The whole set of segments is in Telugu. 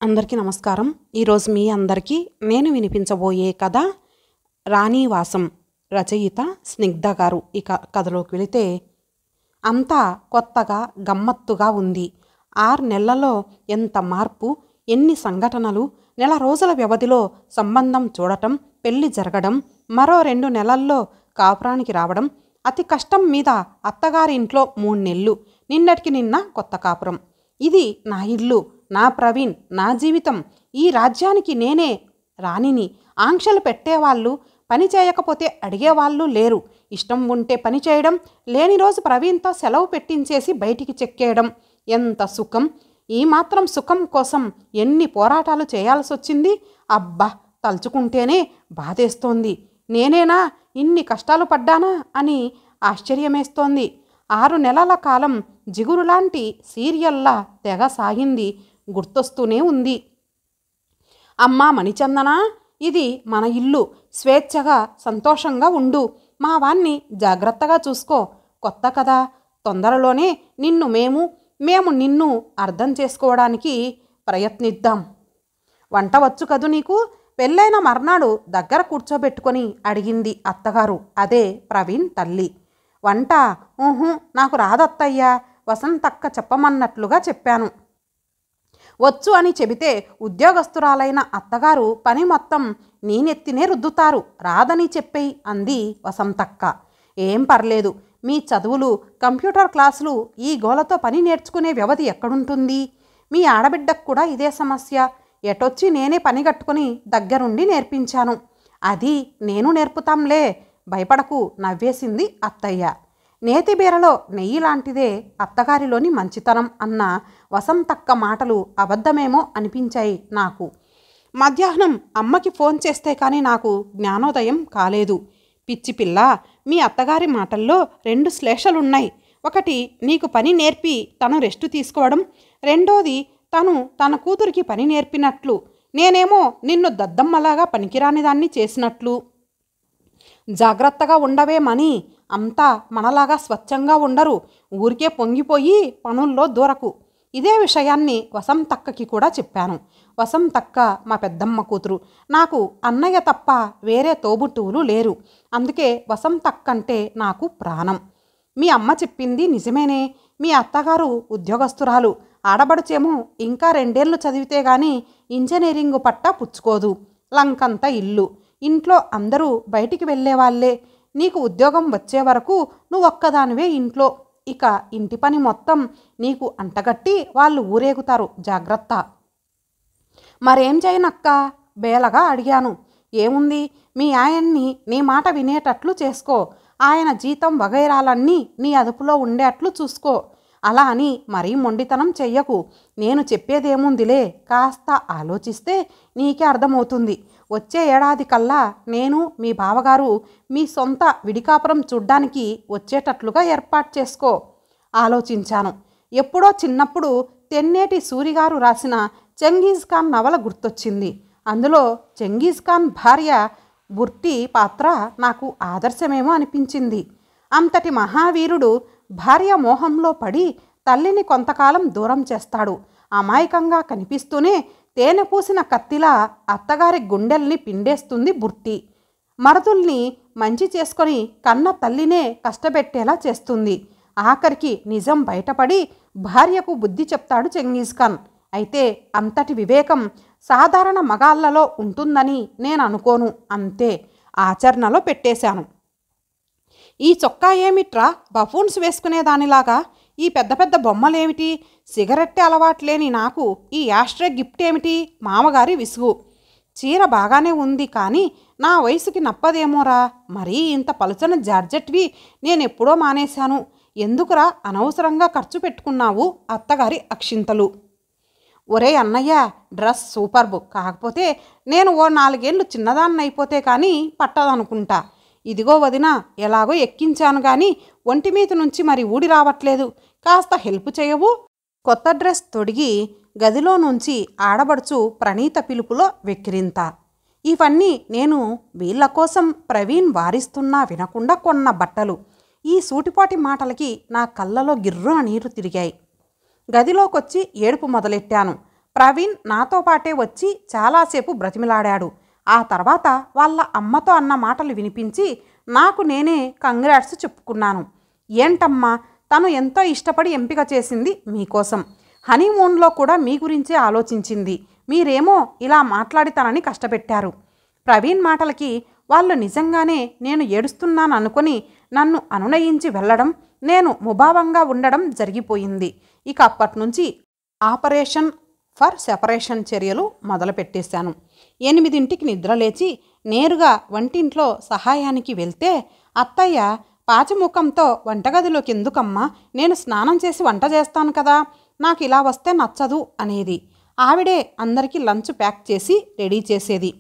అందరికీ నమస్కారం. ఈరోజు మీ అందరికీ నేను వినిపించబోయే కథ రాణివాసం. రచయిత స్నిగ్ధ గారు. ఇక కథలోకి వెళితే, అంతా కొత్తగా గమ్మత్తుగా ఉంది. 6 నెలల్లో ఎంత మార్పు, ఎన్ని సంఘటనలు! నెల రోజుల వ్యవధిలో సంబంధం చూడటం, పెళ్లి జరగడం, మరో 2 నెలల్లో కాపురానికి రావడం, అతి కష్టం మీద అత్తగారి ఇంట్లో 3 నెలలు, నిన్నటికి నిన్న కొత్త కాపురం. ఇది నా ఇల్లు, నా ప్రవీణ్, నా జీవితం. ఈ రాజ్యానికి నేనే రాణిని. ఆంక్షలు పెట్టేవాళ్ళు, పని చేయకపోతే అడిగేవాళ్ళు లేరు. ఇష్టం ఉంటే పని చేయడం, లేని రోజు ప్రవీణ్తో సెలవు పెట్టించేసి బయటికి చెక్కేయడం. ఎంత సుఖం! ఈ మాత్రం సుఖం కోసం ఎన్ని పోరాటాలు చేయాల్సి వచ్చింది. అబ్బా, తలుచుకుంటేనే బాధేస్తోంది. నేనేనా ఇన్ని కష్టాలు పడ్డానా అని ఆశ్చర్యమేస్తోంది. 6 నెలల కాలం జిగురులాంటి సీరియల్లా తెగ సాగింది. గుర్తొస్తూనే ఉంది. అమ్మా మణిచందన, ఇది మన ఇల్లు. స్వేచ్ఛగా సంతోషంగా ఉండు. మా వాణ్ణి జాగ్రత్తగా చూసుకో. కొత్త కదా, తొందరలోనే నిన్ను మేము నిన్ను అర్థం చేసుకోవడానికి ప్రయత్నిద్దాం. వంట వచ్చు కదూ నీకు? పెళ్ళైన మర్నాడు దగ్గర కూర్చోబెట్టుకొని అడిగింది అత్తగారు. అదే ప్రవీణ్ తల్లి. వంట నాకు రాదత్తయ్యా, వసంతక్క చెప్పమన్నట్లుగా చెప్పాను. వచ్చు అని చెబితే ఉద్యోగస్తురాలైన అత్తగారు పని మొత్తం నేనెత్తినే రుద్దుతారు. రాదని చెప్పేయి అంది వసంతక్క. ఏం పర్లేదు, మీ చదువులు, కంప్యూటర్ క్లాసులు, ఈ గోలతో పని నేర్చుకునే వ్యవధి ఎక్కడుంటుంది? మీ ఆడబిడ్డకు కూడా ఇదే సమస్య. ఎటొచ్చి నేనే పని కట్టుకుని దగ్గరుండి నేర్పించాను. అది నేను నేర్పుతాంలే, భయపడకు నవ్వేసింది అత్తయ్య. నేతిబీరలో నెయ్యి లాంటిదే అత్తగారిలోని మంచితనం అన్న వసంతక్క మాటలు అబద్ధమేమో అనిపించాయి నాకు. మధ్యాహ్నం అమ్మకి ఫోన్ చేస్తే కానీ నాకు జ్ఞానోదయం కాలేదు. పిచ్చి పిల్ల, మీ అత్తగారి మాటల్లో 2 శ్లేషలున్నాయి. ఒకటి, నీకు పని నేర్పి తను రెస్టు తీసుకోవడం. రెండోది, తను తన కూతురికి పని నేర్పినట్లు, నేనేమో నిన్ను దద్దమ్మలాగా పనికిరాని దాన్ని చేసినట్లు. జాగ్రత్తగా ఉండవే మని. అంతా మనలాగా స్వచ్ఛంగా ఉండరు. ఊరికే పొంగిపోయి పనుల్లో దూరకు. ఇదే విషయాన్ని వసంతక్కకి కూడా చెప్పాను. వసంతక్క మా పెద్దమ్మ కూతురు. నాకు అన్నయ్య తప్ప వేరే తోబుట్టువులు లేరు. అందుకే వసంతక్కంటే నాకు ప్రాణం. మీ అమ్మ చెప్పింది నిజమేనే. మీ అత్తగారు ఉద్యోగస్తురాలు. ఆడబడుచేమో ఇంకా 2 ఏళ్ళు చదివితే గాని ఇంజనీరింగు పట్టా పుచ్చుకోదు. లంకంత ఇల్లు. ఇంట్లో అందరూ బయటికి వెళ్ళేవాళ్లే. నీకు ఉద్యోగం వచ్చే వరకు నువ్వొక్కదానివే ఇంట్లో. ఇక ఇంటి పని మొత్తం నీకు అంటగట్టి వాళ్ళు ఊరేగుతారు. జాగ్రత్త. మరేం చేయనక్క? బేలగా అడిగాను. ఏముంది, మీ ఆయన్ని నీ మాట వినేటట్లు చేసుకో. ఆయన జీతం వగైరాలన్నీ నీ అదుపులో ఉండేట్లు చూసుకో. అలా అని మరీ మొండితనం చెయ్యకు. నేను చెప్పేదేముందిలే, కాస్త ఆలోచిస్తే నీకే అర్థమవుతుంది. వచ్చే ఏడాది కల్లా నేను, మీ బావగారు మీ సొంత విడికాపురం చూడ్డానికి వచ్చేటట్లుగా ఏర్పాటు చేసుకో. ఆలోచించాను. ఎప్పుడో చిన్నప్పుడు తెన్నేటి సూరిగారు రాసిన చెంగీజ్ ఖాన్ నవల గుర్తొచ్చింది. అందులో చెంగీజ్ ఖాన్ భార్య బుర్టి పాత్ర నాకు ఆదర్శమేమో అనిపించింది. అంతటి మహావీరుడు భార్య మోహంలో పడి తల్లిని కొంతకాలం దూరం చేస్తాడు. అమాయకంగా కనిపిస్తూనే తేనె పూసిన కత్తిలా అత్తగారి గుండెల్ని పిండేస్తుంది బుర్టి. మరదుల్ని మంచి చేసుకొని కన్న తల్లినే కష్టపెట్టేలా చేస్తుంది. ఆఖరికి నిజం బయటపడి భార్యకు బుద్ధి చెప్తాడు చెంగీజ్ ఖాన్. అయితే అంతటి వివేకం సాధారణ మగాళ్లలో ఉంటుందని నేను అనుకోను. అంతే, ఆచరణలో పెట్టేశాను. ఈ చొక్కా ఏమిట్రా, బఫూన్స్ వేసుకునేదానిలాగా? ఈ పెద్ద పెద్ద బొమ్మలేమిటి? సిగరెట్టే అలవాట్లేని నాకు ఈ యాస్ట్రే గిఫ్ట్ ఏమిటి? మామగారి విసుగు. చీర బాగానే ఉంది కానీ నా వయసుకి నప్పదేమోరా. మరీ ఇంత పలుచన జార్జెట్వి నేనెప్పుడో మానేశాను. ఎందుకురా అనవసరంగా ఖర్చు పెట్టుకున్నావు? అత్తగారి అక్షింతలు. ఒరే అన్నయ్య, డ్రెస్ సూపర్బ్. కాకపోతే నేను ఓ 4 ఏళ్ళు చిన్నదాన్నైపోతే కానీ పట్టదనుకుంటా. ఇదిగో వదినా, ఎలాగో ఎక్కించాను కానీ ఒంటి మీద నుంచి మరి ఊడి రావట్లేదు. కాస్త హెల్ప్ చేయవు? కొత్త డ్రెస్ తొడిగి గదిలో నుంచి ఆడబడుచు ప్రణీత పిలుపులో వెక్కిరింత. ఇవన్నీ నేను వీళ్ళ కోసం ప్రవీణ్ వారిస్తున్నా వినకుండా కొన్న బట్టలు. ఈ సూటిపాటి మాటలకి నా కళ్ళలో గిర్రున నీరు తిరిగాయి. గదిలోకొచ్చి ఏడుపు మొదలెట్టాను. ప్రవీణ్ నాతో పాటే వచ్చి చాలాసేపు బ్రతిమిలాడాడు. ఆ తర్వాత వాళ్ళ అమ్మతో అన్న మాటలు వినిపించి నాకు నేనే కంగ్రాట్స్ చెప్పుకున్నాను. ఏంటమ్మా, తను ఎంతో ఇష్టపడి ఎంపిక చేసింది మీకోసం. హనీమూన్లో కూడా మీ గురించే ఆలోచించింది. మీరేమో ఇలా మాట్లాడి తనని కష్టపెట్టారు. ప్రవీణ్ మాటలకి వాళ్ళు నిజంగానే నేను ఏడుస్తున్నాను అనుకొని నన్ను అనునయించి వెళ్ళడం, నేను ముభావంగా ఉండడం జరిగిపోయింది. ఇక అప్పట్నుంచి ఆపరేషన్ ఫర్ సెపరేషన్ చర్యలు మొదలుపెట్టేశాను. 8ంటికి నిద్రలేచి నేరుగా వంటింట్లో సహాయానికి వెళ్తే అత్తయ్య పాచిముఖంతో వంటగదిలోకి ఎందుకమ్మా, నేను స్నానం చేసి వంట చేస్తాను కదా, నాకు ఇలా వస్తే నచ్చదు అనేది. ఆవిడే అందరికీ లంచ్ ప్యాక్ చేసి రెడీ చేసేది.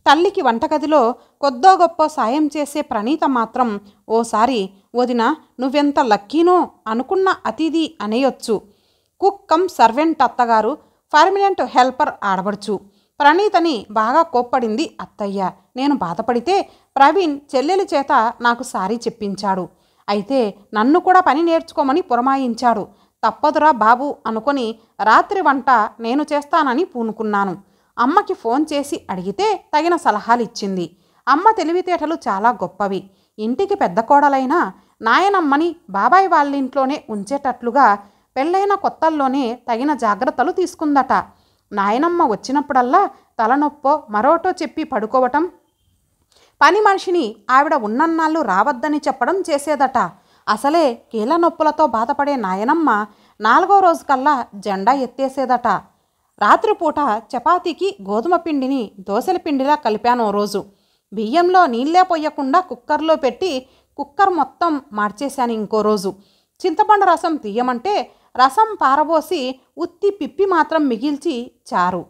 తల్లికి వంటగదిలో కొద్దో గొప్ప సాయం చేసే ప్రణీత మాత్రం ఓసారి వదిన నువ్వెంత లక్కీనో అనుకున్న అతిథి అనేయొచ్చు. కుక్ కమ్ సర్వెంట్ అత్తగారు, పర్మనెంట్ హెల్పర్ ఆడబడుచు. ప్రణీతని బాగా కోప్పడింది అత్తయ్య. నేను బాధపడితే ప్రవీణ్ చెల్లెలి చేత నాకు సారీ చెప్పించాడు. అయితే నన్ను కూడా పని నేర్చుకోమని పురమాయించాడు. తప్పదురా బాబు అనుకొని రాత్రి వంట నేను చేస్తానని పూనుకున్నాను. అమ్మకి ఫోన్ చేసి అడిగితే తగిన సలహాలు ఇచ్చింది. అమ్మ తెలివితేటలు చాలా గొప్పవి. ఇంటికి పెద్ద కోడలైనా నాయనమ్మని బాబాయ్ వాళ్ళింట్లోనే ఉంచేటట్లుగా పెళ్ళైన కొత్తల్లోనే తగిన జాగ్రత్తలు తీసుకుందట. నాయనమ్మ వచ్చినప్పుడల్లా తలనొప్పో మరోటో చెప్పి పడుకోవటం, పని మనిషిని ఆవిడ ఉన్నన్నాళ్ళు రావద్దని చెప్పడం చేసేదట. అసలే కీళ్ళ నొప్పులతో బాధపడే నాయనమ్మ 4వ రోజు కల్లా జెండా ఎత్తేసేదట. రాత్రిపూట చపాతీకి గోధుమ పిండిని దోశల పిండిలా కలిపాను ఓ రోజు. బియ్యంలో నీళ్ళే పొయ్యకుండా కుక్కర్లో పెట్టి కుక్కర్ మొత్తం మార్చేశాను ఇంకో రోజు. చింతపండు రసం తీయమంటే రసం పారబోసి ఉత్తి పిప్పి మాత్రం మిగిల్చి చారు.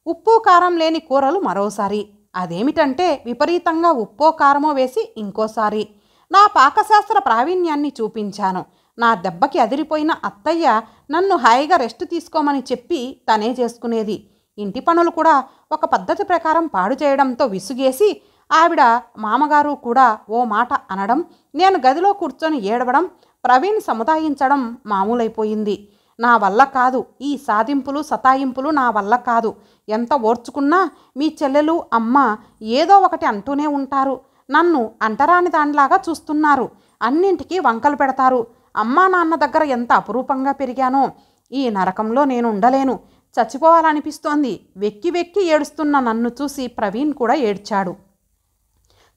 ఉప్పు కారం లేని కూరలు మరోసారి. అదేమిటంటే విపరీతంగా ఉప్పో కారమో వేసి ఇంకోసారి. నా పాకశాస్త్ర ప్రావీణ్యాన్ని చూపించాను. నా దెబ్బకి అదిరిపోయిన అత్తయ్య నన్ను హాయిగా రెస్ట్ తీసుకోమని చెప్పి తనే చేసుకునేది. ఇంటి పనులు కూడా ఒక పద్ధతి ప్రకారం పాడు చేయడంతో విసుగేసి ఆవిడ మామగారు కూడా ఓ మాట అనడం, నేను గదిలో కూర్చొని ఏడవడం, ప్రవీణ్ సముదాయించడం మామూలైపోయింది. నా వల్ల కాదు, ఈ సాధింపులు సతాయింపులు నా వల్ల కాదు. ఎంత ఓర్చుకున్నా మీ చెల్లెలు అమ్మ ఏదో ఒకటి అంటూనే ఉంటారు. నన్ను అంటరాని దానిలాగా చూస్తున్నారు. అన్నింటికీ వంకలు పెడతారు. అమ్మా నాన్న దగ్గర ఎంత అపురూపంగా పెరిగానో. ఈ నరకంలో నేను ఉండలేను, చచ్చిపోవాలనిపిస్తోంది. వెక్కి వెక్కి ఏడుస్తున్న నన్ను చూసి ప్రవీణ్ కూడా ఏడ్చాడు.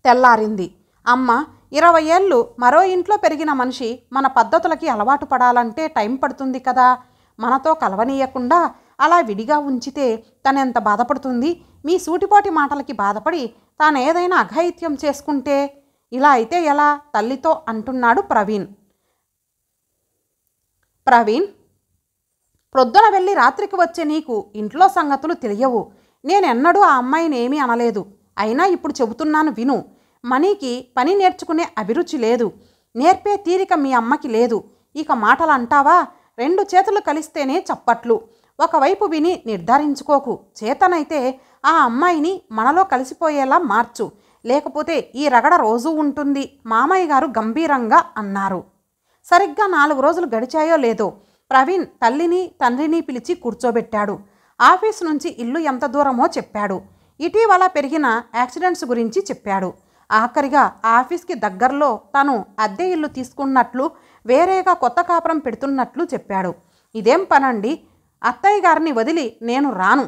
తెల్లారింది. అమ్మ 20 ఏళ్ళు మరో ఇంట్లో పెరిగిన మనిషి మన పద్ధతులకి అలవాటు పడాలంటే టైం పడుతుంది కదా. మనతో కలవనీయకుండా అలా విడిగా ఉంచితే తనెంత బాధపడుతుంది. మీ సూటిపోటి మాటలకి బాధపడి తానేదైనా అఘాయిత్యం చేసుకుంటే ఇలా అయితే ఎలా తల్లితో అంటున్నాడు ప్రవీణ్. ప్రవీణ్, ప్రొద్దున వెళ్ళి రాత్రికి వచ్చే నీకు ఇంట్లో సంగతులు తెలియవు. నేనెన్నడూ ఆ అమ్మాయిని ఏమీ అనలేదు. అయినా ఇప్పుడు చెబుతున్నాను విను. మనీకి పని నేర్చుకునే అభిరుచి లేదు. నేర్పే తీరిక మీ అమ్మకి లేదు. ఇక మాటలు అంటావా? 2 చేతులు కలిస్తేనే చప్పట్లు. ఒకవైపు విని నిర్ధారించుకోకు. చేతనైతే ఆ అమ్మాయిని మనలో కలిసిపోయేలా మార్చు. లేకపోతే ఈ రగడ రోజూ ఉంటుంది మామయ్య గారు గంభీరంగా అన్నారు. సరిగ్గా 4 రోజులు గడిచాయో లేదో ప్రవీణ్ తల్లిని తండ్రిని పిలిచి కూర్చోబెట్టాడు. ఆఫీసు నుంచి ఇల్లు ఎంత దూరమో చెప్పాడు. ఇటీవల పెరిగిన యాక్సిడెంట్స్ గురించి చెప్పాడు. ఆఖరిగా ఆఫీస్కి దగ్గరలో తను అద్దె ఇల్లు తీసుకున్నట్లు, వేరేగా కొత్త కాపురం పెడుతున్నట్లు చెప్పాడు. ఇదేం పనండి? అత్తయ్య గారిని వదిలి నేను రాను.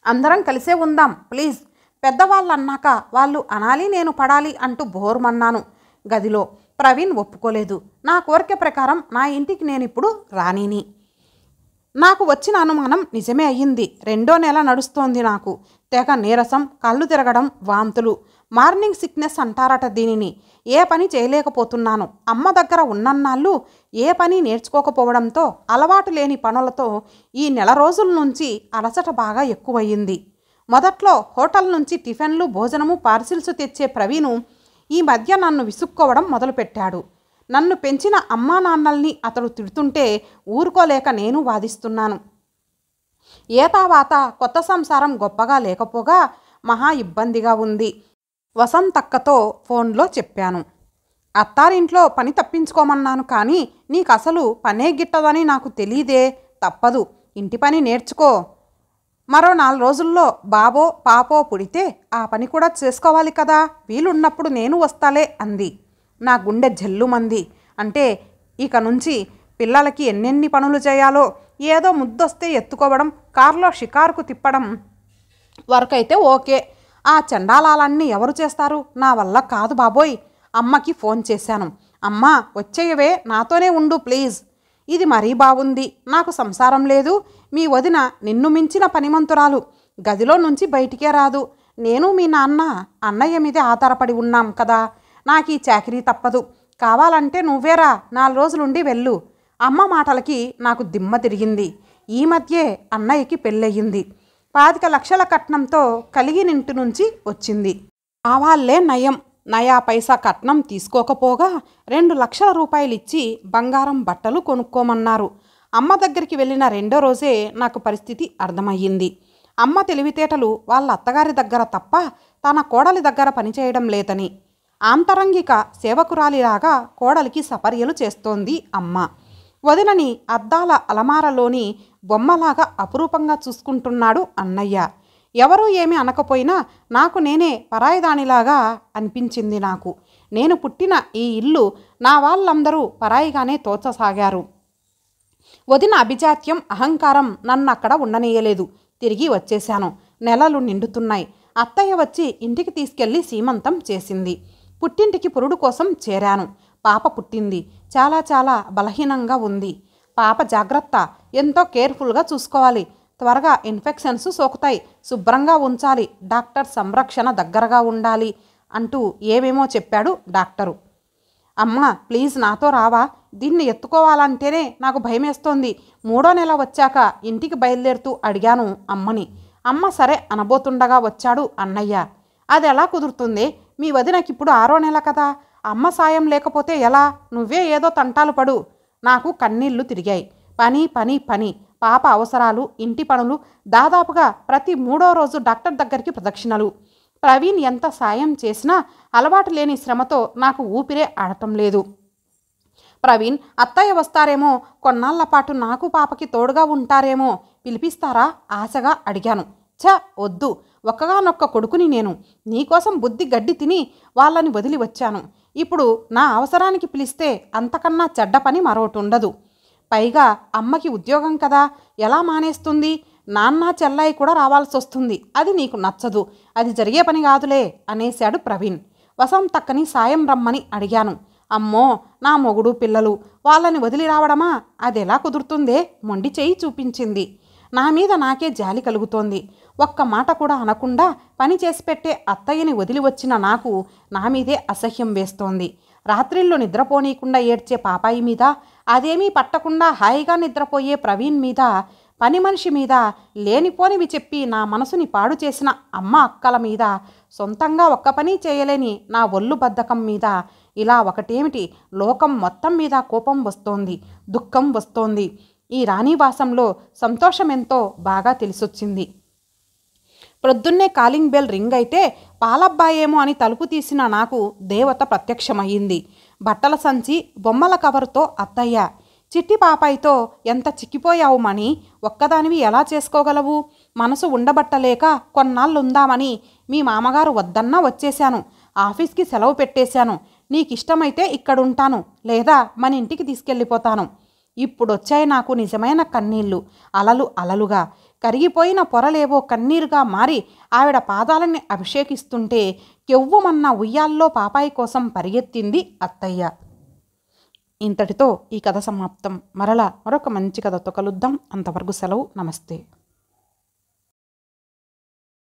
అందరం కలిసే ఉందాం ప్లీజ్. పెద్దవాళ్ళు అన్నాక వాళ్ళు అనాలి, నేను పడాలి అంటూ బోర్మన్నాను గదిలో. ప్రవీణ్ ఒప్పుకోలేదు. నా కోరిక ప్రకారం నా ఇంటికి నేనిప్పుడు రానిని. నాకు వచ్చిన అనుమానం నిజమే అయ్యింది. 2వ నెల నడుస్తోంది నాకు. తెగ నీరసం, కళ్ళు తిరగడం, వాంతులు. మార్నింగ్ సిక్నెస్ అంటారట దీనిని. ఏ పని చేయలేకపోతున్నాను. అమ్మ దగ్గర ఉన్నన్నాళ్ళు ఏ పని నేర్చుకోకపోవడంతో అలవాటు లేని పనులతో ఈ నెల రోజుల నుంచి అలసట బాగా ఎక్కువయ్యింది. మొదట్లో హోటల్ నుంచి టిఫిన్లు భోజనము పార్సిల్స్ తెచ్చే ప్రవీణు ఈ మధ్య నన్ను విసుక్కోవడం మొదలుపెట్టాడు. నన్ను పెంచిన అమ్మా నాన్నల్ని అతడు తిడుతుంటే ఊరుకోలేక నేను వాదిస్తున్నాను. ఏతావాత కొత్త సంసారం గొప్పగా లేకపోగా మహా ఇబ్బందిగా ఉంది. వసంతక్కతో ఫోన్లో చెప్పాను. అత్తారింట్లో పని తప్పించుకోమన్నాను కానీ నీకు అసలు పనే గిట్టదని నాకు తెలీదే. తప్పదు. ఇంటి పని నేర్చుకో. మరో 4 రోజుల్లో బాబో పాపో పుడితే ఆ పని కూడా చేసుకోవాలి కదా, వీలున్నప్పుడు నేను వస్తాలే అంది. నా గుండె జల్లుమంది. అంటే ఇక నుంచి పిల్లలకి ఎన్నెన్ని పనులు చేయాలో, ఏదో ముద్దొస్తే ఎత్తుకోవడం, కారులో షికారుకు తిప్పడం వరకైతే ఓకే. ఆ చండాలాలన్నీ ఎవరు చేస్తారు? నా వల్ల కాదు బాబోయ్. అమ్మకి ఫోన్ చేశాను. అమ్మా వచ్చేయవే, నాతోనే ఉండు ప్లీజ్. ఇది మరీ బాగుంది. నాకు సంసారం లేదు. మీ వదిన నిన్ను మించిన పనిమంతురాలు. గదిలో నుంచి బయటికే రాదు. నేను మీ నాన్న అన్నయ్య మీదే ఆధారపడి ఉన్నాం కదా. నాకు ఈ చాకరీ తప్పదు. కావాలంటే నువ్వేరా 4 రోజులుండి వెళ్ళు. అమ్మ మాటలకి నాకు దిమ్మ తిరిగింది. ఈ మధ్యే అన్నయ్యకి పెళ్ళయింది. 25 లక్షల కట్నంతో కలిగినింటి నుంచి వచ్చింది. ఆవాళ్లే నయం. నయా పైసా కట్నం తీసుకోకపోగా 2 లక్షల రూపాయలిచ్చి బంగారం బట్టలు కొనుక్కోమన్నారు. అమ్మ దగ్గరికి వెళ్ళిన 2వ రోజే నాకు పరిస్థితి అర్థమయ్యింది. అమ్మ తెలివితేటలు వాళ్ళ అత్తగారి దగ్గర తప్ప తన కోడలి దగ్గర పనిచేయడం లేదని. ఆంతరంగిక సేవకురాలిలాగా కోడలికి సపర్యలు చేస్తోంది అమ్మ. వదినని అద్దాల అలమారలోని బొమ్మలాగా అపురూపంగా చూసుకుంటున్నాడు అన్నయ్య. ఎవరూ ఏమీ అనకపోయినా నాకు నేనే పరాయిదానిలాగా అనిపించింది. నేను పుట్టిన ఈ ఇల్లు నా వాళ్ళందరూ పరాయిగానే తోచసాగారు. వదిన అభిజాత్యం, అహంకారం నన్నక్కడ ఉండనీయలేదు. తిరిగి వచ్చేశాను. నెలలు నిండుతున్నాయి. అత్తయ్య వచ్చి ఇంటికి తీసుకెళ్లి సీమంతం చేసింది. పుట్టింటికి పురుడు కోసం చేరాను. పాప పుట్టింది. చాలా చాలా బలహీనంగా ఉంది. పాప జాగ్రత్త, ఎంతో కేర్ఫుల్గా చూసుకోవాలి. త్వరగా ఇన్ఫెక్షన్స్ సోకుతాయి. శుభ్రంగా ఉంచాలి. డాక్టర్ సంరక్షణ దగ్గరగా ఉండాలి అంటూ ఏమేమో చెప్పాడు డాక్టరు. అమ్మ ప్లీజ్ నాతో రావా? దీన్ని ఎత్తుకోవాలంటేనే నాకు భయమేస్తోంది. 3వ నెల వచ్చాక ఇంటికి బయలుదేరుతూ అడిగాను అమ్మని. అమ్మ సరే అనబోతుండగా వచ్చాడు అన్నయ్య. అది ఎలా కుదురుతుంది? మీ వదినకిప్పుడు 6వ నెల కదా. అమ్మ సాయం లేకపోతే ఎలా? నువ్వే ఏదో తంటాలు పడు. నాకు కన్నీళ్లు తిరిగాయి. పని పని పని, పాప అవసరాలు, ఇంటి పనులు. దాదాపుగా ప్రతి 3వ రోజు డాక్టర్ దగ్గరికి ప్రదక్షిణలు. ప్రవీణ్ ఎంత సాయం చేసినా అలవాటు లేని శ్రమతో నాకు ఊపిరే ఆడటం లేదు. ప్రవీణ్ అత్తయ్య వస్తారేమో, కొన్నాళ్ల పాటు నాకు పాపకి తోడుగా ఉంటారేమో, పిలిపిస్తారా ఆశగా అడిగాను. వద్దు, ఒక్కగానొక్క కొడుకుని నేను. నీకోసం బుద్ధి గడ్డి తిని వాళ్ళని వదిలి వచ్చాను. ఇప్పుడు నా అవసరానికి పిలిస్తే అంతకన్నా చెడ్డ పని మరోటి ఉండదు. పైగా అమ్మకి ఉద్యోగం కదా, ఎలా మానేస్తుంది? నాన్న చెల్లాయి కూడా రావాల్సి వస్తుంది. అది నీకు నచ్చదు. అది జరిగే పని కాదులే అనేశాడు ప్రవీణ్. వసంతక్కని సాయం రమ్మని అడిగాను. అమ్మో, నా మొగుడు పిల్లలు, వాళ్ళని వదిలి రావడమా? అదెలా కుదురుతుందే? మొండి చేయి చూపించింది. నా మీద నాకే జాలి కలుగుతోంది. ఒక్క మాట కూడా అనకుండా పని చేసి పెట్టే అత్తయ్యని వదిలి వచ్చిన నాకు నా మీదే అసహ్యం వేస్తోంది. రాత్రిళ్ళు నిద్రపోనీయకుండా ఏడ్చే పాపాయి మీద, అదేమీ పట్టకుండా హాయిగా నిద్రపోయే ప్రవీణ్ మీద, పని మనిషి మీద, లేనిపోనివి చెప్పి నా మనసుని పాడు చేసిన అమ్మ అక్కల మీద, సొంతంగా ఒక్క పని చేయలేని నా ఒళ్ళు బద్ధకం మీద, ఇలా ఒకటేమిటి లోకం మొత్తం మీద కోపం వస్తోంది, దుఃఖం వస్తోంది. ఈ రాణివాసంలో సంతోషమెంతో బాగా తెలిసొచ్చింది. ప్రొద్దున్నే కాలింగ్ బెల్ రింగ్ అయితే పాలబ్బాయేమో అని తలుపు తీసిన నాకు దేవత ప్రత్యక్షమయ్యింది. బట్టల సంచి, బొమ్మల కవర్తో అత్తయ్య. చిట్టి పాపాయితో ఎంత చిక్కిపోయావు మణి, ఒక్కదానివి ఎలా చేసుకోగలవు? మనసు ఉండబట్టలేక కొన్నాళ్ళుందామని మీ మామగారు వద్దన్నా వచ్చేశాను. ఆఫీస్కి సెలవు పెట్టేశాను. నీకిష్టమైతే ఇక్కడుంటాను, లేదా మన ఇంటికి తీసుకెళ్ళిపోతాను. ఇప్పుడొచ్చాయి నాకు నిజమైన కన్నీళ్లు, అలలు అలలుగా. కరిగిపోయిన పొరలేవో కన్నీరుగా మారి ఆవిడ పాదాలని అభిషేకిస్తుంటే కెవ్వుమన్న ఉయ్యాల్లో పాపాయి కోసం పరిగెత్తింది అత్తయ్య. ఇంతటితో ఈ కథ సమాప్తం. మరొక మంచి కథతో కలుద్దాం. అంతవరకు సెలవు. నమస్తే.